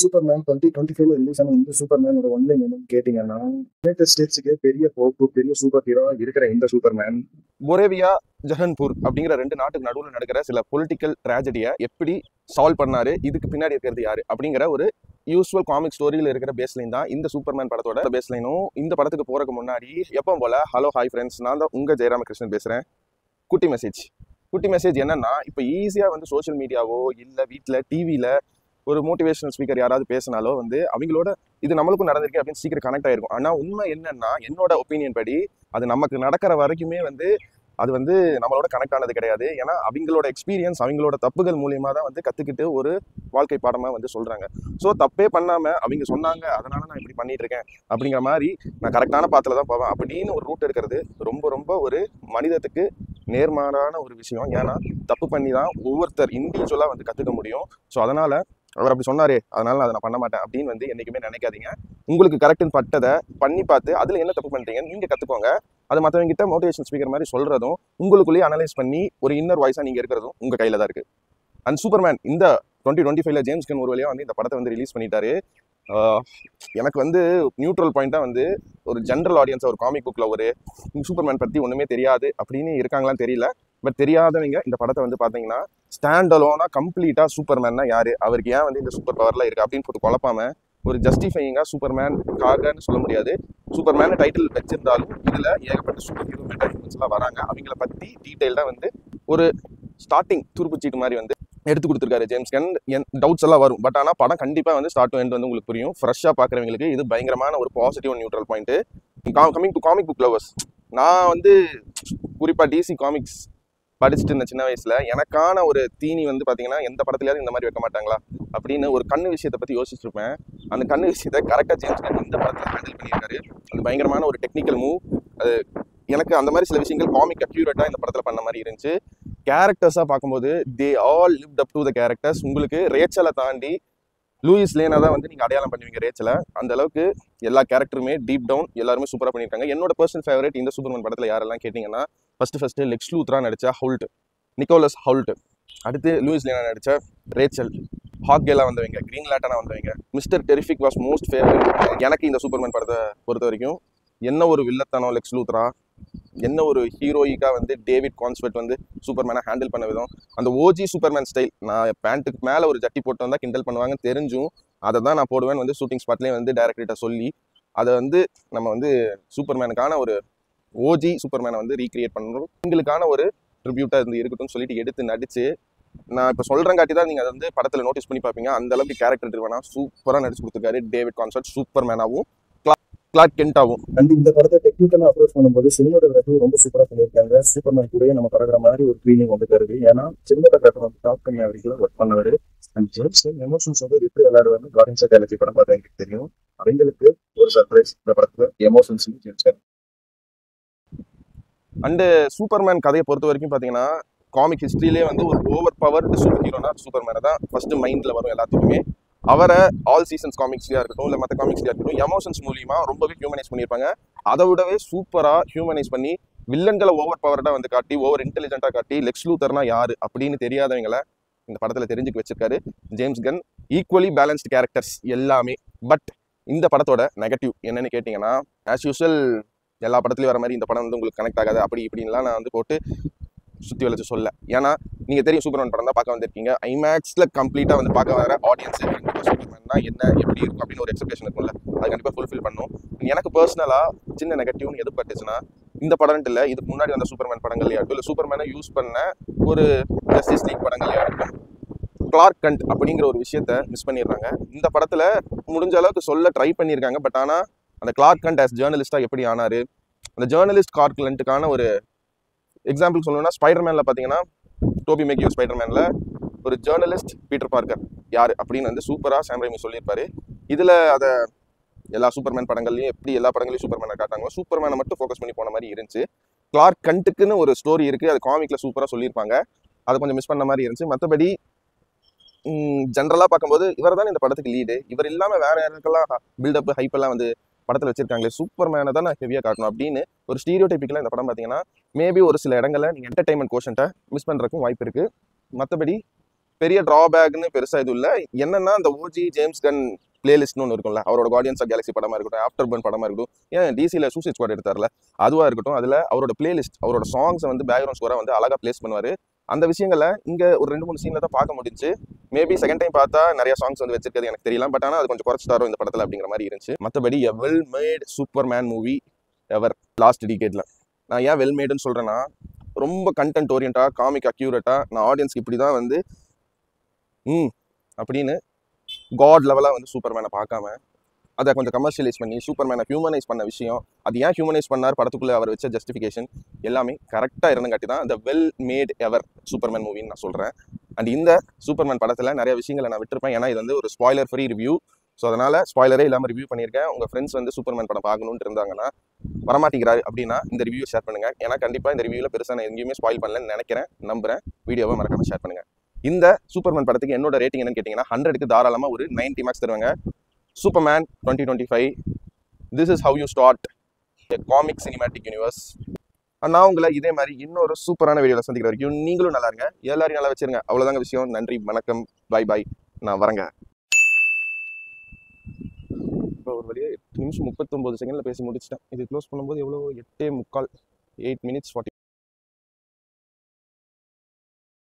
Superman 2025 release ஆன இந்த சூப்பர்மேனோட one line என்னன்னு கேட்டீங்கன்னா, யுனைடெட் ஸ்டேட்ஸுக்கு பெரிய போப்பு, பெரிய சூப்பர் ஹீரோவா இருக்கிற இந்த சூப்பர்மேன் பொரேவியா, ஜஹன்பூர் அப்படிங்கிற 2 நாட்டுக்கு நடுவுல நடக்கிற சில பொலிட்டிக்கல் ட்ராஜடியை எப்படி சால்வ் பண்ணாரு, இதுக்கு பின்னாடி இருக்கிறது யாரு அப்படிங்கிற ஒரு யூஸ்வல் காமிக் ஸ்டோரியில இருக்கிற பேஸ்லைன் தான் இந்த சூப்பர்மேன் படத்தோட பேஸ்லைனும். இந்த படத்துக்கு போறதுக்கு முன்னாடி எப்பவும் போல ஹலோ ஹாய் ஃப்ரெண்ட்ஸ், நான் தான் உங்க ஜெயராமகிருஷ்ணன் பேசுறேன். குட்டி மெசேஜ் என்னன்னா, இப்போ ஈஸியா வந்து சோஷியல் மீடியாவோ இல்ல வீட்டில் டிவியில ஒரு மோட்டிவேஷனல் ஸ்பீக்கர் யாராவது பேசினாலோ வந்து அவங்களோட இது நம்மளுக்கும் நடந்திருக்கு அப்படின்னு சீக்கிரம் கனெக்ட் ஆயிருக்கும். ஆனா உண்மை என்னன்னா, என்னோட ஒப்பீனியன் படி அது நமக்கு நடக்கிற வரைக்குமே வந்து அது வந்து நம்மளோட கனெக்ட் ஆனது கிடையாது. ஏன்னா அவங்களோட எக்ஸ்பீரியன்ஸ், அவங்களோட தப்புகள் மூலியமா தான் வந்து கத்துக்கிட்டு ஒரு வாழ்க்கை பாடமா வந்து சொல்றாங்க. ஸோ தப்பே பண்ணாம அவங்க சொன்னாங்க அதனால நான் இப்படி பண்ணிட்டு இருக்கேன் அப்படிங்கிற மாதிரி நான் கரெக்டான பாத்துல தான் போவேன் அப்படின்னு ஒரு ரூட் எடுக்கிறது ரொம்ப ரொம்ப ஒரு மனிதத்துக்கு நேர்மாறான ஒரு விஷயம். ஏன்னா தப்பு பண்ணி தான் ஒவ்வொருத்தர் இண்டிவிஜுவலா வந்து கத்துக்க முடியும். ஸோ அதனால அவர் அப்படி சொன்னாரே அதனால நான் அதை பண்ண மாட்டேன் அப்படின்னு வந்து என்னைக்குமே நினைக்காதீங்க. உங்களுக்கு கரெக்டுன்னு பட்டதை பண்ணி பார்த்து அதுல என்ன தப்பு பண்றீங்க நீங்க கத்துக்கோங்க. அது மற்றவங்க கிட்ட மோட்டிவேஷன் ஸ்பீக்கர் மாதிரி சொல்றதும் உங்களுக்குள்ளேயே அனலைஸ் பண்ணி ஒரு இன்னர் வாய்ஸா நீங்க இருக்கிறதும் உங்க கையில தான் இருக்கு. அண்ட் சூப்பர்மேன் இந்த 2025ல ஜேம்ஸ் கன் ஒரு வழியா வந்து இந்த படத்தை வந்து ரிலீஸ் பண்ணிட்டாரு. எனக்கு வந்து நியூட்ரல் பாயிண்டா வந்து ஒரு ஜென்ரல் ஆடியன்ஸ் ஒரு காமிக் புக்ல ஒரு சூப்பர்மேன் பத்தி ஒண்ணுமே தெரியாது அப்படின்னு இருக்காங்களான்னு தெரியல. பட் தெரியாதவங்க இந்த படத்தை வந்து பாத்தீங்கன்னா ஸ்டாண்ட் அலோனா கம்ப்ளீட்டா சூப்பர்மேன்னா யாரு, அவருக்கு ஏன் வந்து இந்த சூப்பர் பவர்லாம் இருக்கு அப்படின்னு போட்டு குழப்பாம ஒரு ஜஸ்டிஃபையிங்கா சூப்பர்மேன் காகன்னு சொல்ல முடியாது, சூப்பர்மேன் டைட்டில் வச்சிருந்தாலும் இதுல ஏகப்பட்ட சூப்பர் ஹீரோ மெட்டா ஹியூமன்ஸ் எல்லாம் வராங்க. அவங்கள பத்தி டீடைல்டா வந்து ஒரு ஸ்டார்டிங் துருப்புச்சீட்டு மாதிரி வந்து எடுத்து கொடுத்துருக்காரு ஜேம்ஸ் கன். டவுட்ஸ் எல்லாம் வரும், பட் ஆனால் படம் கண்டிப்பாக வந்து ஸ்டார்ட் டு எண்ட் வந்து உங்களுக்கு புரியும். ஃப்ரெஷ்ஷாக பார்க்குறவங்களுக்கு இது பயங்கரமான ஒரு positive neutral point. Coming to comic book lovers, நான் வந்து குறிப்பாக டிசி காமிக்ஸ் படிச்சுட்டு இருந்த சின்ன வயசுல எனக்கான ஒரு தீனி வந்து பார்த்தீங்கன்னா எந்த படத்துலையாவது இந்த மாதிரி வைக்க மாட்டாங்களா அப்படின்னு ஒரு கண்ணு விஷயத்தை பற்றி யோசிச்சுட்டு இருப்பேன். அந்த கண்ணு விஷயத்தை கரெக்டாக ஜேம்ஸ் கன் இந்த படத்தில் ஹேண்டில் பண்ணியிருக்காரு. அது பயங்கரமான ஒரு டெக்னிக்கல் மூவ். அது எனக்கு அந்த மாதிரி சில விஷயங்கள் காமிக் அக்யூரேட்டாக இந்த படத்தில் பண்ண மாதிரி இருந்துச்சு. கேரக்டர்ஸாக பார்க்கும்போது they all lived up to the characters. உங்களுக்கு ரேச்சலை தாண்டி லூயிஸ் லேனா தான் வந்து நீங்கள் அடையாளம் பண்ணுவீங்க ரேச்சலை. அந்த அளவுக்கு எல்லா கேரக்டருமே டீப் டவுன் எல்லாருமே சூப்பராக பண்ணியிருக்காங்க. என்னோட பர்சனல் ஃபேவரட் இந்த சூப்பர்மேன் படத்தில் யாரெல்லாம் கேட்டிங்கன்னா, ஃபர்ஸ்ட் லெக்ஸ் லூத்ரா நடிச்ச ஹவுல்ட், நிக்கோலஸ் ஹவுல்ட், அடுத்து லூயிஸ் லேனா நடிச்ச ரேச்சல், ஹாக்கேலாம் வந்தவங்க, கிரீன் லேட்டனா வந்தவங்க, mister terrific was most favourite. எனக்கு இந்த சூப்பர்மேன் படத்தை பொறுத்த வரைக்கும் என்ன ஒரு வில்லத்தனம் லெக்ஸ் லூத்ரா, என்ன ஒரு ஹீரோயிக்கா வந்து டேவிட் கான்ஸ்வெர்ட் வந்து சூப்பர்மேனை ஹேண்டில் பண்ண விதம், அந்த ஓஜி சூப்பர்மேன் ஸ்டைல். நான் பேண்ட்டுக்கு மேலே ஒரு ஜட்டி போட்டு வந்தால் கிண்டல் பண்ணுவாங்க தெரிஞ்சும் அதை தான் நான் போடுவேன் வந்து ஷூட்டிங் ஸ்பாட்லேயே வந்து டைரக்டர்கிட்ட சொல்லி அதை வந்து நம்ம வந்து சூப்பர்மேனுக்கான ஒரு ஓஜி சூப்பர்மேனை வந்து ரீக்ரியேட் பண்ணணும், எங்களுக்கான ஒரு ட்ரிபியூட்டாக இருந்து இருக்கட்டும்னு சொல்லிட்டு எடுத்து நடிச்சு நான் இப்போ சொல்கிறேங்காட்டி தான் நீங்கள் அதை வந்து படத்தில் நோட்டீஸ் பண்ணி பார்ப்பீங்க. அந்த அளவுக்கு கேரக்டர் ட்ரிவனா சூப்பராக நடிச்சு கொடுத்துருக்காரு டேவிட் கான்ஸ்வெர்ட் சூப்பர்மேனாகவும் கிளார்க் கென்ட்டாகவும். அண்ட் இந்த படத்தை டெக்னிக்கலா அப்ரோச் பண்ணும்போது சினிமாட்டோகிராஃபி ரொம்ப சூப்பரா பண்ணியிருக்காங்க. சூப்பர்மேன் கூட நம்ம பழகிற மாதிரி ஒரு ஃபீலிங் வந்து தருது. ஏன்னா சினிமாட்டோகிராஃபர் வந்து டாப் பண்ணி அவர்கள் ஒர்க் பண்ணவர். அண்ட் ஜேம்ஸ் எமோஷன்ஸ் வந்து எப்படி விளையாடுவாங்க கார்டியன்ஸ் ஆஃப் கேலக்ஸி படம் பார்த்தா எங்களுக்கு தெரியும். அவங்களுக்கு ஒரு சர்ப்ரைஸ் இந்த படத்துல எமோஷன்ஸ் ஜேம்ஸ். அண்டு சூப்பர்மேன் கதையை பொறுத்த வரைக்கும் பார்த்தீங்கன்னா காமிக் ஹிஸ்ட்ரியிலே வந்து ஒரு ஓவர் பவர்டு சூப்பர் ஹீரோனா சூப்பர்மேனை தான் ஃபர்ஸ்ட் மைண்டில் வரும் எல்லாத்துக்குமே. அவரை ஆல் சீசன்ஸ் காமிக்ஸ்லையாக இருக்கட்டும் இல்லை மற்ற காமிக்ஸ்லையாக இருக்கட்டும் எமோஷன்ஸ் மூலியமாக ரொம்பவே ஹியூமனைஸ் பண்ணியிருப்பாங்க. அதை விடவே சூப்பராக ஹியூமனைஸ் பண்ணி வில்லன்களை ஓவர் பவர்டாக வந்து காட்டி ஓவர் இன்டெலிஜென்ட்டாக காட்டி லெக்ஸ் லூத்தர்னா யார் அப்படின்னு தெரியாதவங்களை இந்த படத்தில் தெரிஞ்சுக்க வச்சிருக்காரு ஜேம்ஸ் கன். ஈக்குவலி பேலன்ஸ்டு கேரக்டர்ஸ் எல்லாமே. பட் இந்த படத்தோட நெகட்டிவ் என்னன்னு கேட்டிங்கன்னா, ஆஸ் யூஸ்வல் எல்லா படத்துலையும் வர மாதிரி இந்த படம் வந்து உங்களுக்கு கனெக்ட் ஆகாது அப்படி இப்படின்லாம் நான் வந்து போட்டு சுற்றி வளைச்சு சொல்ல. ஏன்னா நீங்கள் தெரியும் சூப்பர்மேன் படம் தான் பார்க்க வந்திருக்கீங்க. ஐமேக்ஸில் கம்ப்ளீட்டாக வந்து பார்க்க வர ஆடியன்ஸ் சூப்பர்மேன்னா என்ன எப்படி இருக்கும் அப்படின்னு ஒரு எக்ஸ்பெக்டேஷன் இருக்கும்ல, அது கண்டிப்பாக ஃபுல்ஃபில் பண்ணும். எனக்கு பர்சனலாக சின்ன நெகட்டிவ்னு எது பட்டுச்சுன்னா, இந்த படம்ட்டு இல்லை இதுக்கு முன்னாடி வந்த சூப்பர்மேன் படங்கள்லையா இருக்கும் இல்லை சூப்பர்மேனை யூஸ் பண்ண ஒரு ஜஸ்டிஸ் லீக் படங்கள்லையா இருக்கும் கிளார்க் கென்ட் அப்படிங்கிற ஒரு விஷயத்த மிஸ் பண்ணிடுறாங்க. இந்த படத்தில் முடிஞ்ச அளவுக்கு சொல்ல ட்ரை பண்ணியிருக்காங்க. பட் ஆனால் அந்த கிளார்க் கென்ட் ஆஸ் ஜேர்னலிஸ்டாக எப்படி ஆனார், அந்த ஜேர்னலிஸ்ட் கிளார்க் கென்ட்டுக்கான ஒரு எக்ஸாம்பிள் சொல்லணும்னா ஸ்பைடர்மேனில் பார்த்தீங்கன்னா டோபி மேக்யூ ஸ்பைடர்மேனில் ஒரு ஜேர்னலிஸ்ட் பீட்டர் பார்க்கர் யார் அப்படின்னு வந்து சூப்பராக சாம் ரைமி சொல்லியிருப்பாரு. இதில் அதை எல்லா சூப்பர்மேன் படங்கள்லையும் எப்படி எல்லா படங்களையும் சூப்பர்மேனை காட்டாங்களோ சூப்பர்மேனை மட்டும் ஃபோக்கஸ் பண்ணி போன மாதிரி இருந்துச்சு. கிளார்க் கென்ட்டுக்குன்னு ஒரு ஸ்டோரி இருக்குது, அது காமிக்கில் சூப்பராக சொல்லியிருப்பாங்க, அதை கொஞ்சம் மிஸ் பண்ண மாதிரி இருந்துச்சு. மற்றபடி ஜென்ரலாக பார்க்கும்போது இவர் தான் இந்த படத்துக்கு லீடு. இவர் இல்லாமல் வேற யாருக்கெல்லாம் பில்டப் ஹைப்பெல்லாம் வந்து படத்தில் வச்சிருக்காங்களே சூப்பர்மேனை தான் நான் ஹெவியாக காட்டணும் அப்படின்னு ஒரு ஸ்டீரியோ டைப்பிக்கலாக இந்த படம் பார்த்தீங்கன்னா மேபி ஒரு சில இடங்களில் நீங்கள் என்டர்டைன்மெண்ட் கோஷன்ட்டை மிஸ் பண்ணுறதுக்கும் வாய்ப்பு இருக்குது. மற்றபடி பெரிய ட்ராபேக்னு பெருசா இது இல்லை. என்னன்னா அந்த ஓஜி ஜேம்ஸ் கன் பிளேலிஸ்ட்னு ஒன்று இருக்கும்ல, அவரோட கார்டியன்ஸ் ஆஃப் கேலக்ஸி படமா இருக்கட்டும், ஆஃப்டர் பர்ன் படமா இருக்கட்டும், ஏன் டிசியில் சூசைட் ஸ்குவாட் எடுத்தார்ல அதுவா இருக்கட்டும், அதில் அவரோட பிளேலிஸ்ட் அவரோட சாங்ஸை வந்து பேக்ரவுண்ட் ஸ்கோரை வந்து அழகா பிளேஸ் பண்ணுவார். அந்த விஷயங்களை இங்கே ஒரு 2-3 சீனில் தான் பார்க்க முடிஞ்சு. மேபி செகண்ட் டைம் பார்த்தா நிறைய சாங்ஸ் வந்து வச்சிருக்கிறது எனக்கு தெரியலாம். பட் ஆனால் அது கொஞ்சம் குறைச்சு தரும் இந்த படத்தில் அப்படிங்கிற மாதிரி இருந்துச்சு. மற்றபடி a well made Superman movie ever last டிகேட்ல. நான் ஏன் வெல் மேடுன்னு சொல்கிறேன்னா, ரொம்ப கண்டென்ட் ஓரியண்டாக காமிக் அக்யூரேட்டாக நான் ஆடியன்ஸ்க்கு இப்படி தான் வந்து அப்படின்னு காட் லெவலாக வந்து சூப்பர்மேனை பார்க்காம அதை கொஞ்சம் கமர்ஷியலைஸ் பண்ணி சூப்பர்மேனை ஹியூமனைஸ் பண்ண விஷயம், அது ஏன் ஹியூமனைஸ் பண்ணார் படத்துக்குள்ளே அவர் வச்ச ஜஸ்டிஃபிகேஷன் எல்லாமே கரெக்டாக இருந்தங்காட்டி தான் இந்த வெல் மேட் எவர் சூப்பர்மேன் மூவின்னு நான் சொல்கிறேன். அண்ட் இந்த சூப்பர்மேன் படத்தில் நிறைய விஷயங்களை நான் விட்டுருப்பேன். ஏன்னா இது வந்து ஒரு ஸ்பாய்லர் ஃப்ரீ ரிவ்யூ. ஸோ அதனால் ஸ்பாய்லரே இல்லாமல் ரிவ்யூ பண்ணியிருக்கேன். உங்கள் ஃப்ரெண்ட்ஸ் வந்து சூப்பர்மேன் படம் பார்க்கணுன்ட்டு இருந்தாங்கன்னா, வரமாட்டேங்கிறாரு அப்படின்னா இந்த ரிவ்யூ ஷேர் பண்ணுங்கள். ஏன்னா கண்டிப்பாக இந்த ரிவ்யூவில் பெருசாக நான் எங்கேயுமே ஸ்பாயில் பண்ணலன்னு நினைக்கிறேன், நம்புகிறேன். வீடியோவை மறக்காமல் ஷேர் பண்ணுங்கள். இந்த சூப்பர்மேன் படத்துக்கு என்னோட ரேட்டிங் என்னன்னு கேட்டிங்கன்னா 100க்கு தாராளமாக ஒரு 90 மார்க்ஸ் தருவாங்க. Superman 2025, this is how you start a comic cinematic universe. நான் உங்களை இதே மாதிரி இன்னொரு சூப்பரான வீடியோவில் சந்திக்கிற வரைக்கும் நீங்களும் நல்லா இருங்க, எல்லாரையும் நல்லா வச்சிருங்க. அவ்வளோதாங்க விஷயம். நன்றி, வணக்கம், பை பாய். நான் வரேங்க. இப்போ ஒரு வழியாக 8 நிமிஷம் 39 செகண்டில் பேசி முடிச்சிட்டேன். இது க்ளோஸ் பண்ணும்போது எவ்வளோ 8:45 8 minutes 40